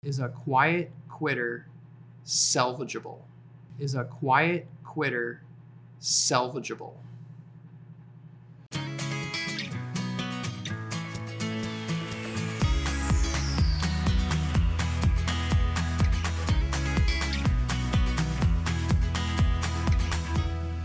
Is a quiet quitter salvageable? Is a quiet quitter salvageable?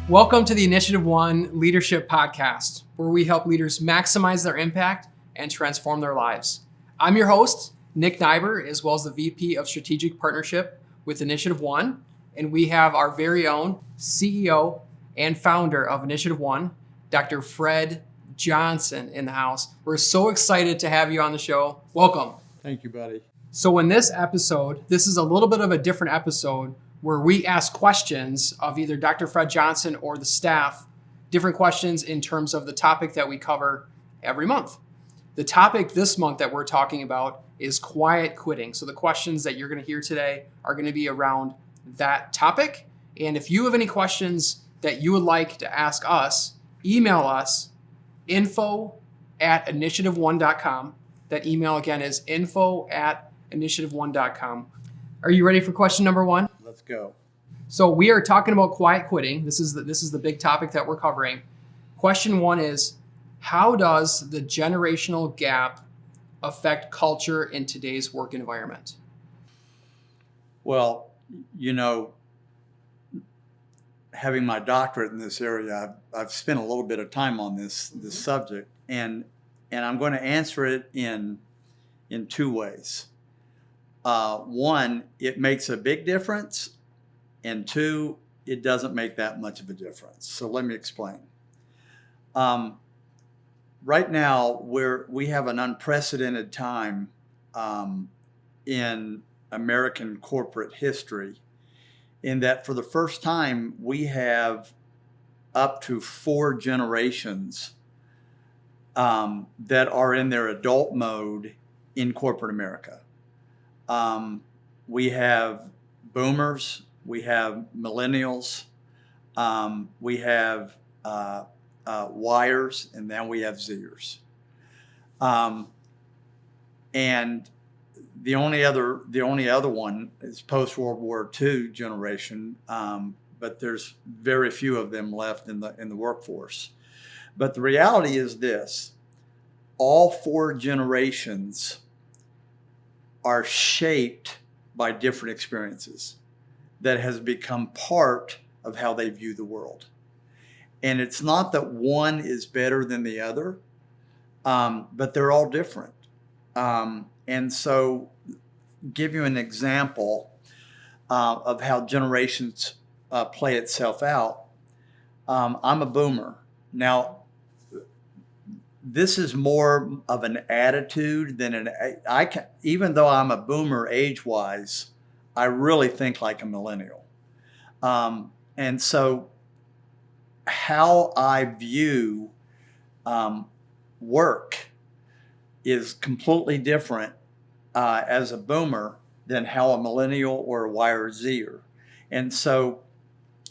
Welcome to the InitiativeOne Leadership Podcast, where we help leaders maximize their impact and transform their lives. I'm your host, Nick Nighbor, as well as the VP of Strategic Partnership with InitiativeOne, and we have our very own CEO and founder of InitiativeOne, Dr. Fred Johnson, in the house. We're so excited to have you on the show. Welcome. Thank you, buddy. So in this episode, this is a little bit of a different episode where we ask questions of either Dr. Fred Johnson or the staff, different questions in terms of the topic that we cover every month. The topic this month that we're talking about is quiet quitting. So the questions that you're going to hear today are going to be around that topic. And if you have any questions that you would like to ask us, email us info@initiativeone.com. That email again is info@initiativeone.com. Are you ready for question number one? Let's go. So we are talking about quiet quitting. This is the big topic that we're covering. Question one is, how does the generational gap affect culture in today's work environment? Well, having my doctorate in this area, I've spent a little bit of time on this subject, and I'm going to answer it in two ways. One, it makes a big difference, and two, it doesn't make that much of a difference. So let me explain. Right now, we have an unprecedented time in American corporate history, in that for the first time we have up to 4 generations that are in their adult mode in corporate America. We have boomers, we have millennials, we have Yers, and then we have Zers. And the only other one is post-World War II generation, but there's very few of them left in the workforce. But the reality is this: all 4 generations are shaped by different experiences that has become part of how they view the world. And it's not that one is better than the other, but they're all different. And so, give you an example of how generations play itself out. I'm a boomer. Now, this is more of an attitude than even though I'm a boomer age-wise, I really think like a millennial. And so how I view work is completely different as a boomer than how a millennial or a Y or Zer. And so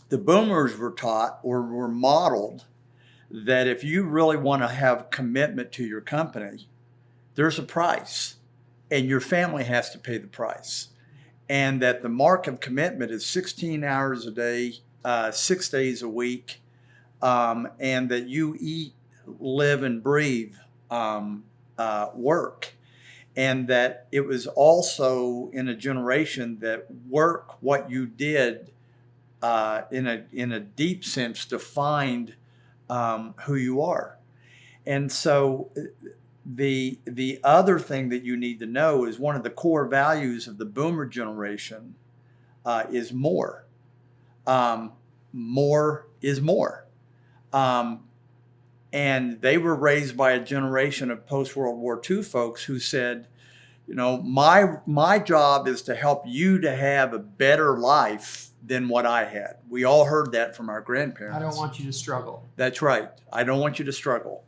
the boomers were taught or were modeled that if you really want to have commitment to your company, there's a price, and your family has to pay the price. And that the mark of commitment is 16 hours a day, 6 days a week, and that you eat, live, and breathe work. And that it was also in a generation that work, what you did in a deep sense, defined who you are. And so the other thing that you need to know is one of the core values of the boomer generation is more. More is more. And they were raised by a generation of post-World War II folks who said, my job is to help you to have a better life than what I had. We all heard that from our grandparents. I don't want you to struggle. That's right. I don't want you to struggle.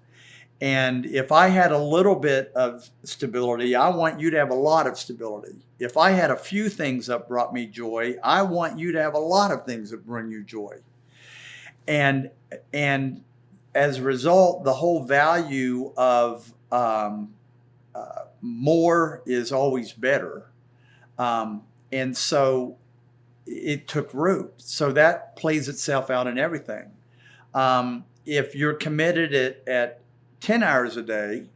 And if I had a little bit of stability, I want you to have a lot of stability. If I had a few things that brought me joy, I want you to have a lot of things that bring you joy. And as a result, the whole value of more is always better And so it took root. So that plays itself out in everything. If you're committed at 10 hours a day,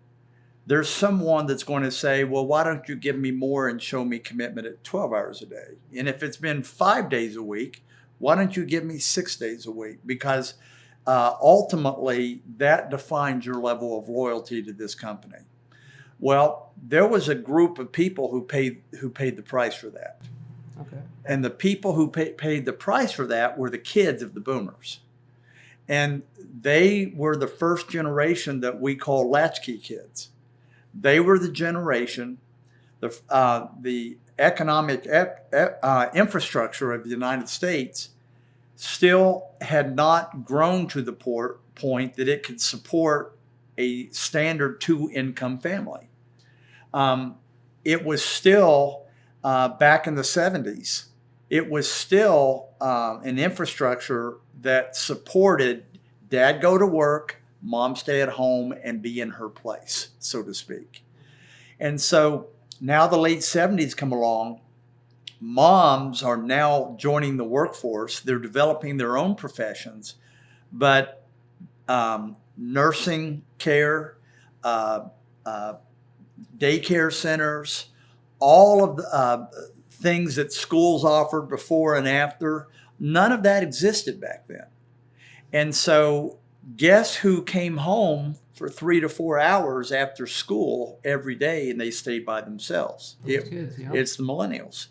there's someone that's going to say, well, why don't you give me more and show me commitment at 12 hours a day? And if it's been 5 days a week, why don't you give me 6 days a week? Because ultimately, that defines your level of loyalty to this company. Well, there was a group of people who paid the price for that. Okay. And the people who paid the price for that were the kids of the boomers. And they were the first generation that we call latchkey kids. They were the generation, the economic infrastructure of the United States still had not grown to the point that it could support a standard 2-income family. It was still, back in the 70s, it was still an infrastructure that supported dad go to work, mom stay at home and be in her place, so to speak. And so now the late 70s come along, moms are now joining the workforce. They're developing their own professions, but nursing care, daycare centers, all of the things that schools offered before and after, none of that existed back then. And so guess who came home for 3 to 4 hours after school every day and they stayed by themselves? Kids, yeah. It's the millennials.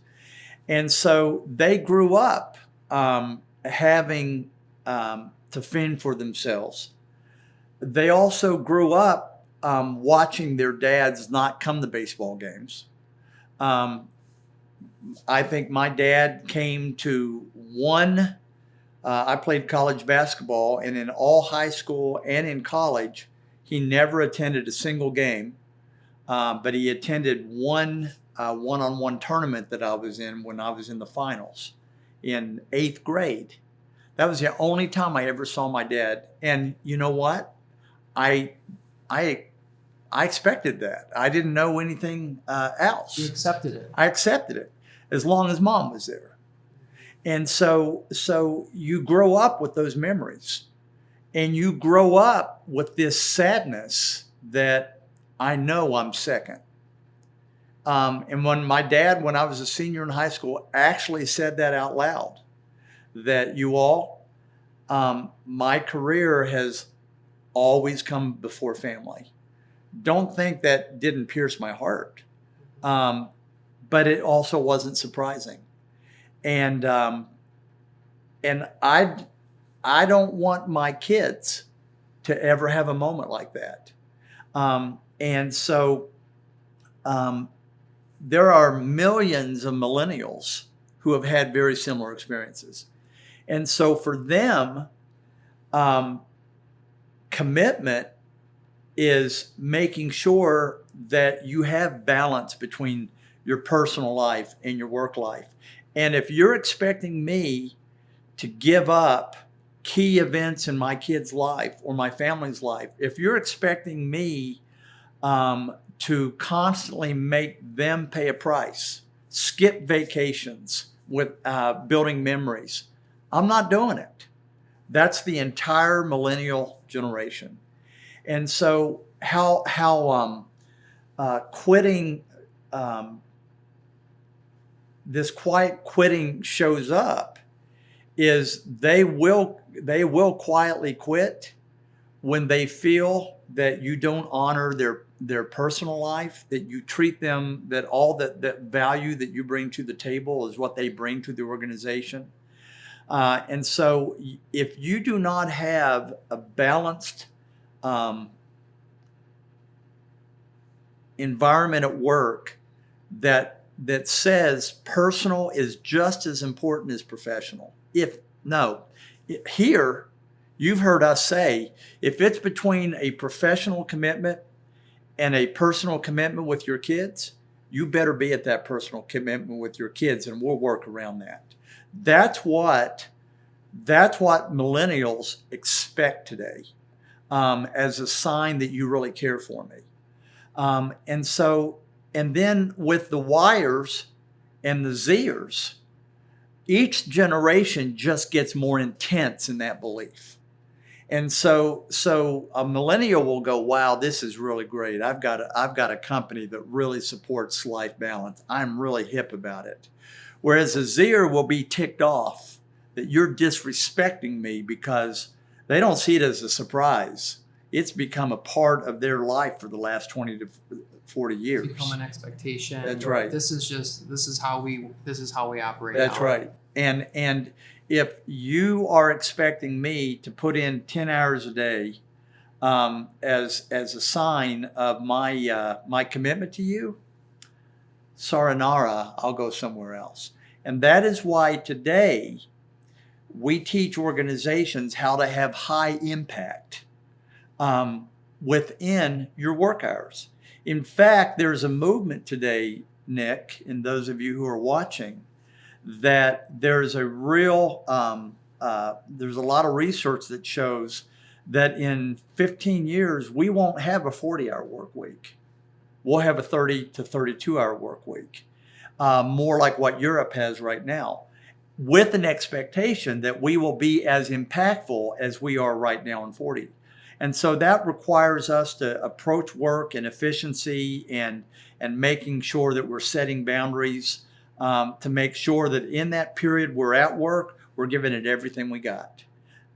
And so they grew up having to fend for themselves. They also grew up watching their dads not come to baseball games. I think my dad came to one. I played college basketball, and in all high school and in college, he never attended a single game, but he attended one one-on-one tournament that I was in when I was in the finals in 8th grade. That was the only time I ever saw my dad. And you know what? I expected that. I didn't know anything else. You accepted it. I accepted it as long as mom was there. And so you grow up with those memories, and you grow up with this sadness that I know I'm second. And when my dad, when I was a senior in high school, actually said that out loud, that you all, my career has always come before family. Don't think that didn't pierce my heart. But it also wasn't surprising. And I don't want my kids to ever have a moment like that. And so there are millions of millennials who have had very similar experiences. And so for them, commitment is making sure that you have balance between your personal life and your work life. And if you're expecting me to give up key events in my kid's life or my family's life, if you're expecting me to constantly make them pay a price, skip vacations with building memories, I'm not doing it. That's the entire millennial generation. And so how quitting, this quiet quitting shows up is they will quietly quit when they feel that you don't honor their personal life, that you treat them, that all that value that you bring to the table is what they bring to the organization. And so if you do not have a balanced environment at work that says personal is just as important as professional. Here, you've heard us say, if it's between a professional commitment and a personal commitment with your kids, you better be at that personal commitment with your kids, and we'll work around that. That's what millennials expect today, as a sign that you really care for me. And then with the wires And the Zers, each generation just gets more intense in that belief. And so a millennial will go, wow, this is really great. I've got a company that really supports life balance. I'm really hip about it. Whereas a Zer will be ticked off that you're disrespecting me because they don't see it as a surprise. It's become a part of their life for the last 20 to 40 years. It's become an expectation. That's right. This is how we operate. That's now. right. And if you are expecting me to put in 10 hours a day as a sign of my commitment to you, Saranara, I'll go somewhere else. And that is why today we teach organizations how to have high impact within your work hours. In fact, there's a movement today, Nick, and those of you who are watching, that there's a real, there's a lot of research that shows that in 15 years, we won't have a 40-hour work week. We'll have a 30 to 32-hour work week, more like what Europe has right now, with an expectation that we will be as impactful as we are right now in 40. And so that requires us to approach work and efficiency and making sure that we're setting boundaries to make sure that in that period we're at work, we're giving it everything we got.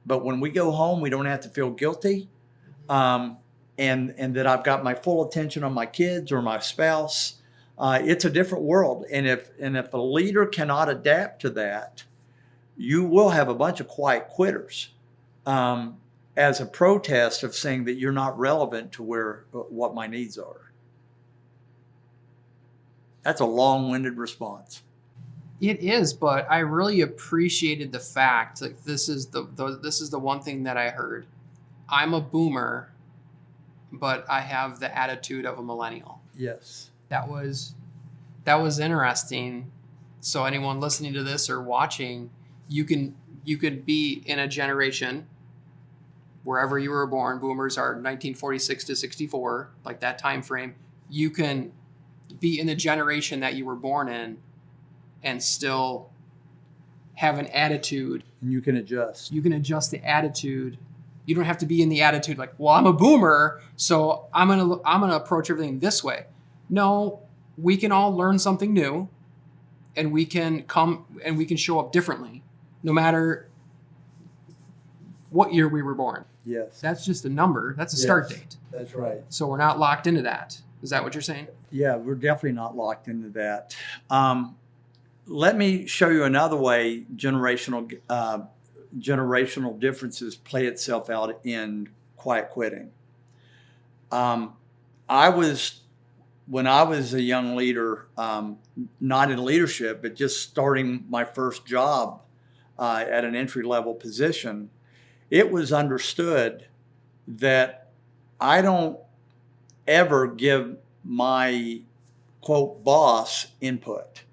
But when we go home, we don't have to feel guilty and that I've got my full attention on my kids or my spouse. It's a different world. And if a leader cannot adapt to that, you will have a bunch of quiet quitters as a protest of saying that you're not relevant to what my needs are. That's a long-winded response. It is, but I really appreciated the fact, like this is the one thing that I heard. I'm a boomer, but I have the attitude of a millennial. Yes. That was interesting. So anyone listening to this or watching, you could be in a generation wherever you were born. Boomers are 1946 to 64, like that time frame. You can be in the generation that you were born in and still have an attitude. And you can adjust. You can adjust the attitude. You don't have to be in the attitude like, well, I'm a boomer, so I'm gonna approach everything this way. No, we can all learn something new, and we can show up differently, no matter what year we were born. Yes. That's just a number. That's a start date. That's right. So we're not locked into that. Is that what you're saying? Yeah, we're definitely not locked into that. Let me show you another way generational differences play itself out in quiet quitting. When I was a young leader, not in leadership, but just starting my first job at an entry-level position, it was understood that I don't ever give my, quote, boss input.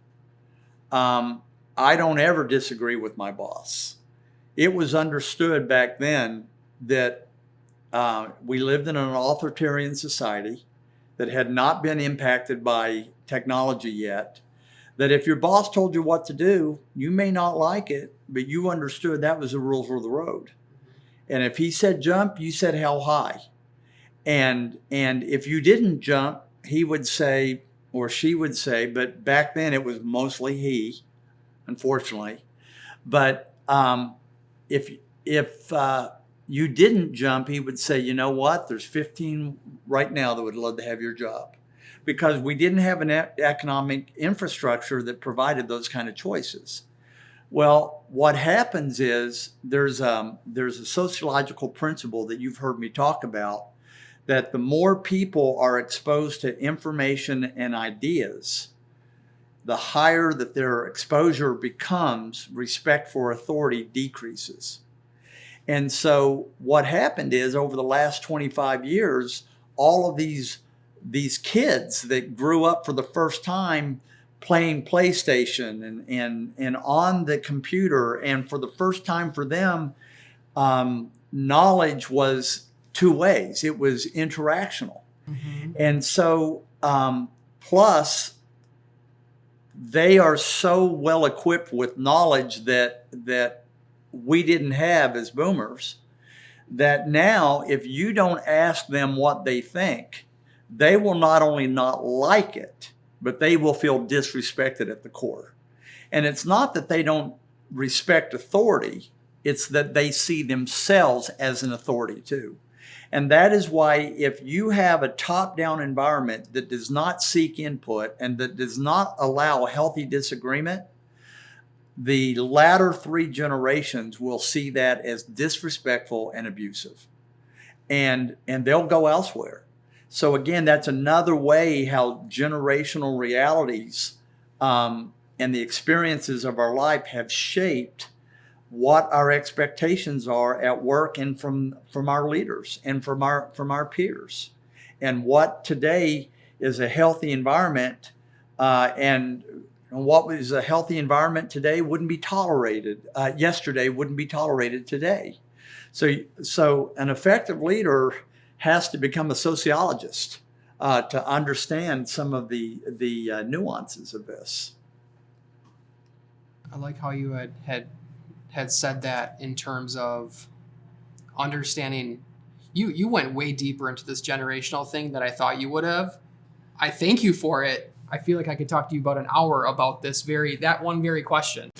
I don't ever disagree with my boss. It was understood back then that we lived in an authoritarian society that had not been impacted by technology yet, that if your boss told you what to do, you may not like it, but you understood that was the rules of the road. And if he said jump, you said how high. And if you didn't jump, he would say, or she would say, but back then it was mostly he, unfortunately. But if you didn't jump, he would say, you know what, there's 15 right now that would love to have your job. Because we didn't have an economic infrastructure that provided those kind of choices. Well, what happens is there's a sociological principle that you've heard me talk about, that the more people are exposed to information and ideas, the higher that their exposure becomes, respect for authority decreases. And so what happened is over the last 25 years, all of these kids that grew up for the first time playing PlayStation and on the computer, and for the first time for them, knowledge was two ways. It was interactional. Mm-hmm. And so plus they are so well equipped with knowledge that we didn't have as boomers, that now if you don't ask them what they think, they will not only not like it, but they will feel disrespected at the core. And it's not that they don't respect authority, it's that they see themselves as an authority too. And that is why if you have a top-down environment that does not seek input and that does not allow healthy disagreement, the latter three generations will see that as disrespectful and abusive. And they'll go elsewhere. So again, that's another way how generational realities and the experiences of our life have shaped what our expectations are at work and from our leaders and from our peers, and what today is a healthy environment, and what was a healthy environment today wouldn't be tolerated yesterday, wouldn't be tolerated today. So an effective leader has to become a sociologist to understand some of the nuances of this. I like how you had said that in terms of understanding. You went way deeper into this generational thing than I thought you would have. I thank you for it. I feel like I could talk to you about an hour about that one very question.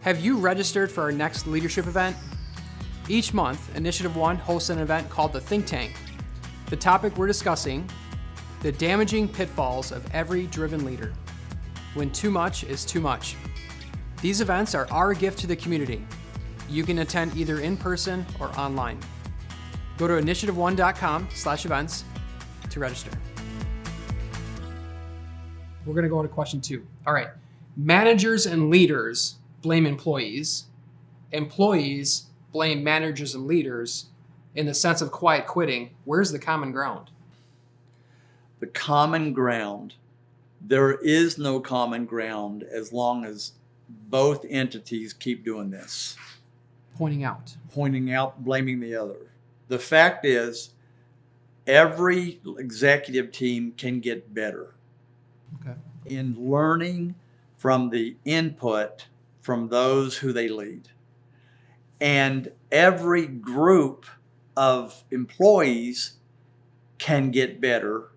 Have you registered for our next leadership event? Each month, InitiativeOne hosts an event called the Think Tank. The topic we're discussing, the damaging pitfalls of every driven leader. When too much is too much. These events are our gift to the community. You can attend either in person or online. Go to initiativeone.com/events to register. We're going to go on to question 2. All right. Managers and leaders blame employees. Employees blame managers and leaders in the sense of quiet quitting. Where's the common ground? The common ground, there is no common ground as long as both entities keep doing this. Pointing out, blaming the other. The fact is, every executive team can get better in learning from the input from those who they lead. And every group of employees can get better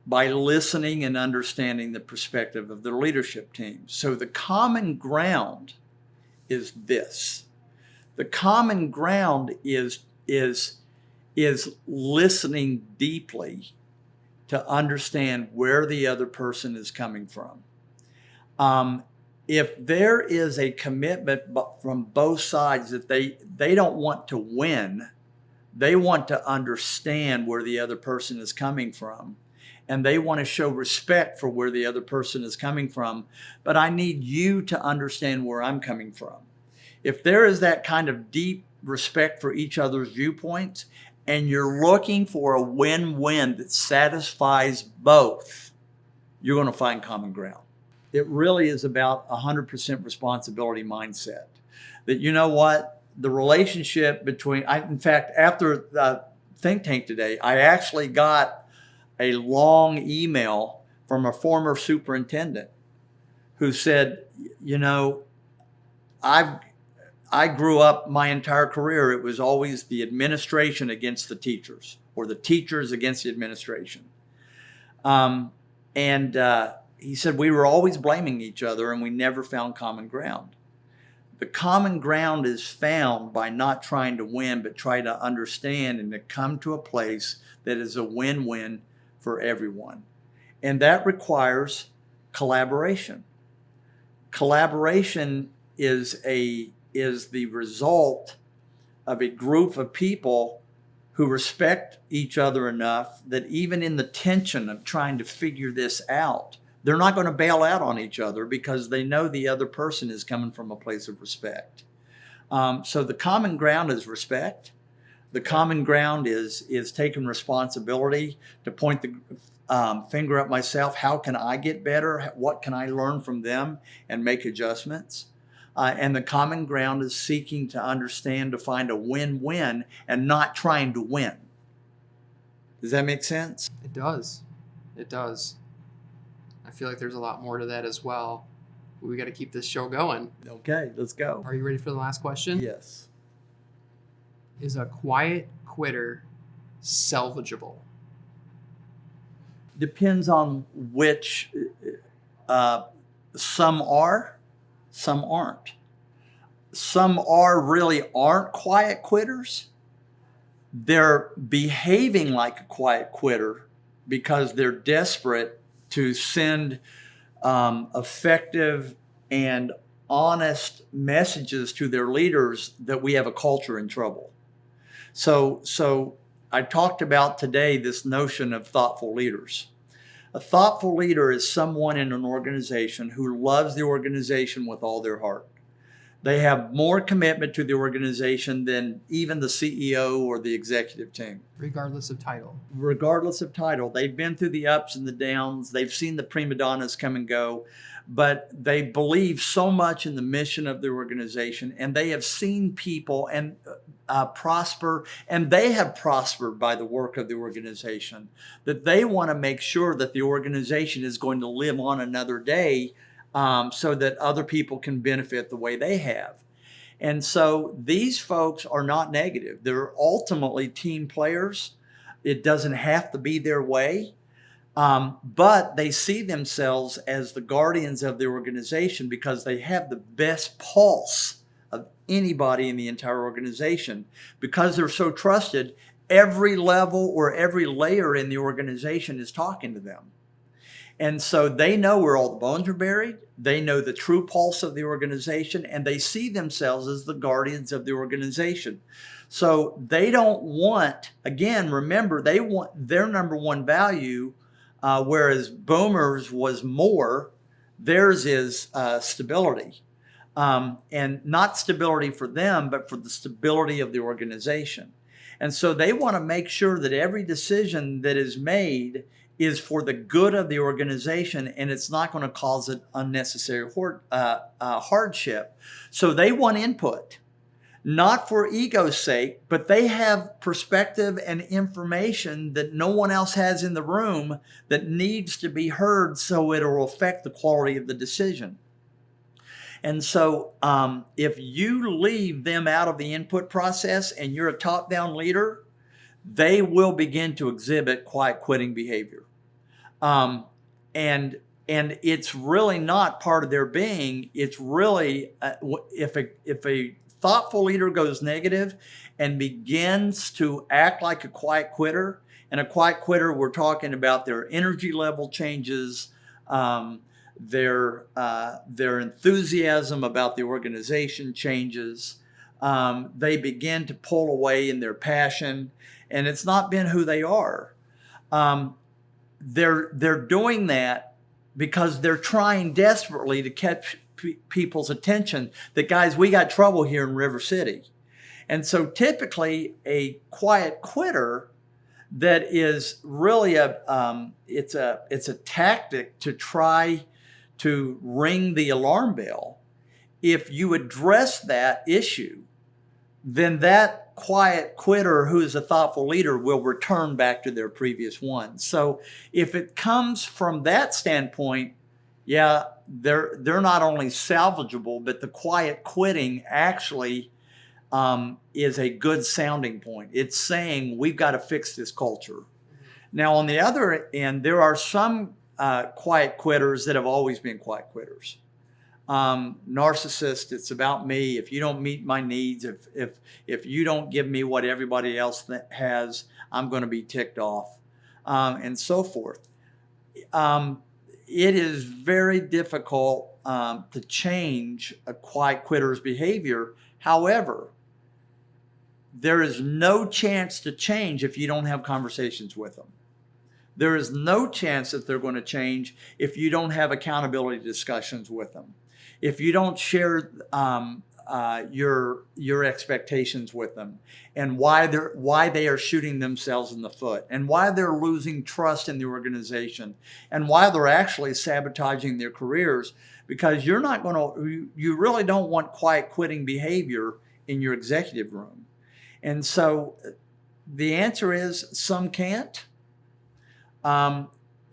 by listening and understanding the perspective of the leadership team. So the common ground is this. The common ground is listening deeply to understand where the other person is coming from. If there is a commitment from both sides that they don't want to win, they want to understand where the other person is coming from, and they want to show respect for where the other person is coming from, but I need you to understand where I'm coming from. If there is that kind of deep respect for each other's viewpoints, and you're looking for a win-win that satisfies both, you're going to find common ground. It really is about 100% responsibility mindset. That, you know what, the relationship between, in fact, after the think tank today, I actually got a long email from a former superintendent who said, you know, I grew up my entire career, it was always the administration against the teachers, or the teachers against the administration. He said we were always blaming each other and we never found common ground. The common ground is found by not trying to win, but try to understand and to come to a place that is a win-win for everyone. And that requires collaboration. Collaboration is the result of a group of people who respect each other enough that even in the tension of trying to figure this out, they're not going to bail out on each other because they know the other person is coming from a place of respect. So the common ground is respect. The common ground is taking responsibility to point the finger at myself. How can I get better? What can I learn from them and make adjustments? And the common ground is seeking to understand, to find a win-win and not trying to win. Does that make sense? It does. It does. I feel like there's a lot more to that as well. We got to keep this show going. Okay, let's go. Are you ready for the last question? Yes. Is a quiet quitter salvageable? Depends on which. Some are, some aren't. Some really aren't quiet quitters. They're behaving like a quiet quitter because they're desperate to send effective and honest messages to their leaders that we have a culture in trouble. So I talked about today this notion of thoughtful leaders. A thoughtful leader is someone in an organization who loves the organization with all their heart. They have more commitment to the organization than even the CEO or the executive team. Regardless of title. Regardless of title. They've been through the ups and the downs. They've seen the prima donnas come and go, but they believe so much in the mission of the organization, and they have seen people and prosper, and they have prospered by the work of the organization, that they want to make sure that the organization is going to live on another day so that other people can benefit the way they have. And so these folks are not negative. They're ultimately team players. It doesn't have to be their way, but they see themselves as the guardians of the organization because they have the best pulse of anybody in the entire organization. Because they're so trusted, every level or every layer in the organization is talking to them. And so they know where all the bones are buried. They know the true pulse of the organization, and they see themselves as the guardians of the organization. So they don't want, again, remember, they want their number one value, whereas Boomers was more, theirs is stability. And not stability for them, but for the stability of the organization. And so they want to make sure that every decision that is made is for the good of the organization, and it's not going to cause an unnecessary hardship. So they want input, not for ego's sake, but they have perspective and information that no one else has in the room that needs to be heard so it will affect the quality of the decision. And so if you leave them out of the input process and you're a top-down leader, they will begin to exhibit quiet quitting behavior. And it's really not part of their being. It's really, if a thoughtful leader goes negative and begins to act like a quiet quitter, and a quiet quitter, we're talking about their energy level changes, their enthusiasm about the organization changes. They begin to pull away in their passion, and it's not been who they are. They're doing that because they're trying desperately to catch people's attention that, guys, we got trouble here in River City. And so typically a quiet quitter that is really it's a tactic to try to ring the alarm bell. If you address that issue, then that quiet quitter who is a thoughtful leader will return back to their previous one. So if it comes from that standpoint, yeah, they're not only salvageable, but the quiet quitting actually is a good sounding point. It's saying we've got to fix this culture. Now, on the other end, there are some quiet quitters that have always been quiet quitters. Narcissist, it's about me. If you don't meet my needs, if you don't give me what everybody else has, I'm going to be ticked off, and so forth. It is very difficult to change a quiet quitter's behavior. However, there is no chance to change if you don't have conversations with them. There is no chance that they're going to change if you don't have accountability discussions with them. If you don't share your expectations with them, and why they are shooting themselves in the foot, and why they're losing trust in the organization, and why they're actually sabotaging their careers, because you really don't want quiet quitting behavior in your executive room. And so the answer is some can't.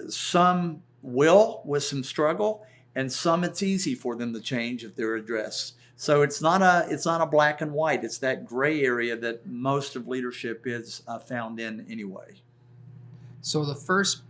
Some will with some struggle, and some it's easy for them to change if they're addressed. So it's not a black and white. It's that gray area that most of leadership is found in anyway. So the first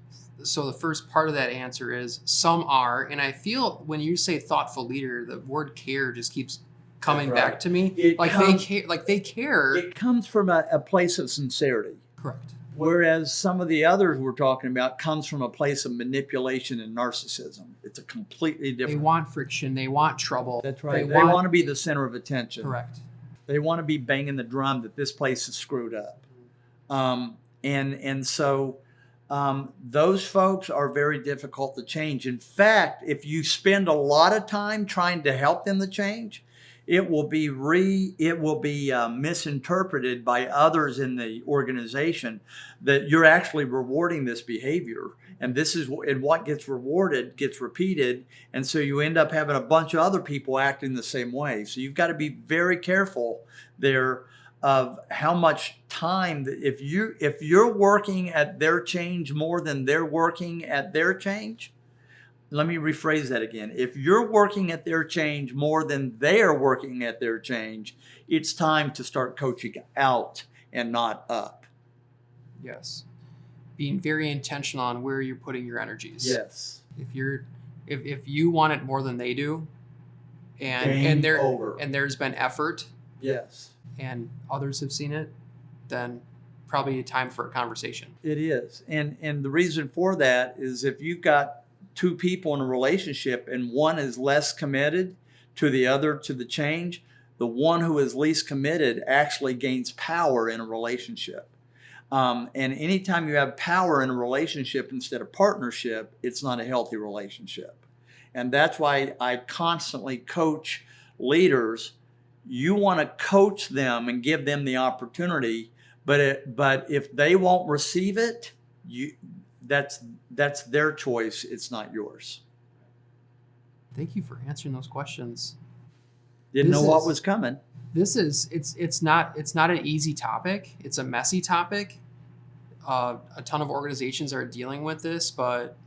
part of that answer is some are, and I feel when you say thoughtful leader, the word care just keeps coming back to me. They care. It comes from a place of sincerity. Correct. Whereas some of the others we're talking about comes from a place of manipulation and narcissism. It's a completely different. They want friction. They want trouble. That's right. They want to be the center of attention. Correct. They want to be banging the drum that this place is screwed up. So those folks are very difficult to change. In fact, if you spend a lot of time trying to help them to change, it will be misinterpreted by others in the organization that you're actually rewarding this behavior, and what gets rewarded gets repeated, and so you end up having a bunch of other people acting the same way. So you've got to be very careful there of how much time if you're working at their change more than they're working at their change. Let me rephrase that again. If you're working at their change more than they're working at their change, it's time to start coaching out and not up. Yes. Being very intentional on where you're putting your energies. Yes. If you want it more than they do, and there's been effort. Yes. And others have seen it, then probably time for a conversation. It is. And the reason for that is if you've got two people in a relationship and one is less committed to the other to the change, the one who is least committed actually gains power in a relationship. And anytime you have power in a relationship instead of partnership, it's not a healthy relationship. And that's why I constantly coach leaders. You want to coach them and give them the opportunity, but if they won't receive it, that's their choice. It's not yours. Thank you for answering those questions. Didn't know what was coming. It's not an easy topic. It's a messy topic. A ton of organizations are dealing with this, but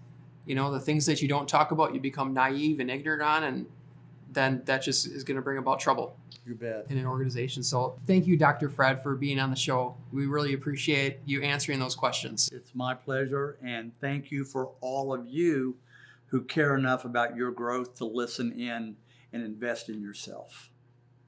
the things that you don't talk about, you become naive and ignorant on, and then that just is going to bring about trouble. You bet. In an organization. So thank you, Dr. Fred, for being on the show. We really appreciate you answering those questions. It's my pleasure. And thank you for all of you who care enough about your growth to listen in and invest in yourself.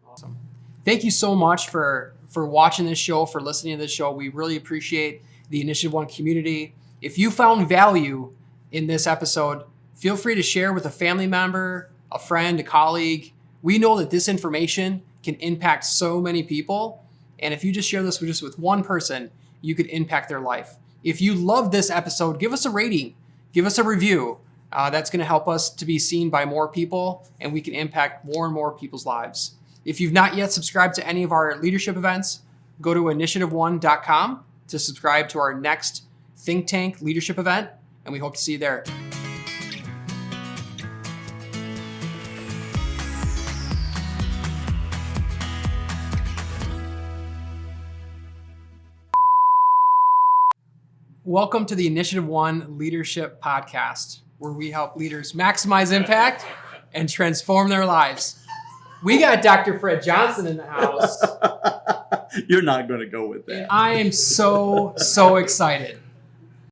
Awesome. Thank you so much for watching this show, for listening to this show. We really appreciate the Initiative One community. If you found value in this episode, feel free to share with a family member, a friend, a colleague. We know that this information can impact so many people. And if you just share this with one person, you could impact their life. If you love this episode, give us a rating, give us a review. That's going to help us to be seen by more people, and we can impact more and more people's lives. If you've not yet subscribed to any of our leadership events, go to InitiativeOne.com to subscribe to our next Think Tank leadership event, and we hope to see you there. Welcome to the Initiative One Leadership Podcast, where we help leaders maximize impact and transform their lives. We got Dr. Fred Johnson in the house. You're not going to go with that. And I am so excited.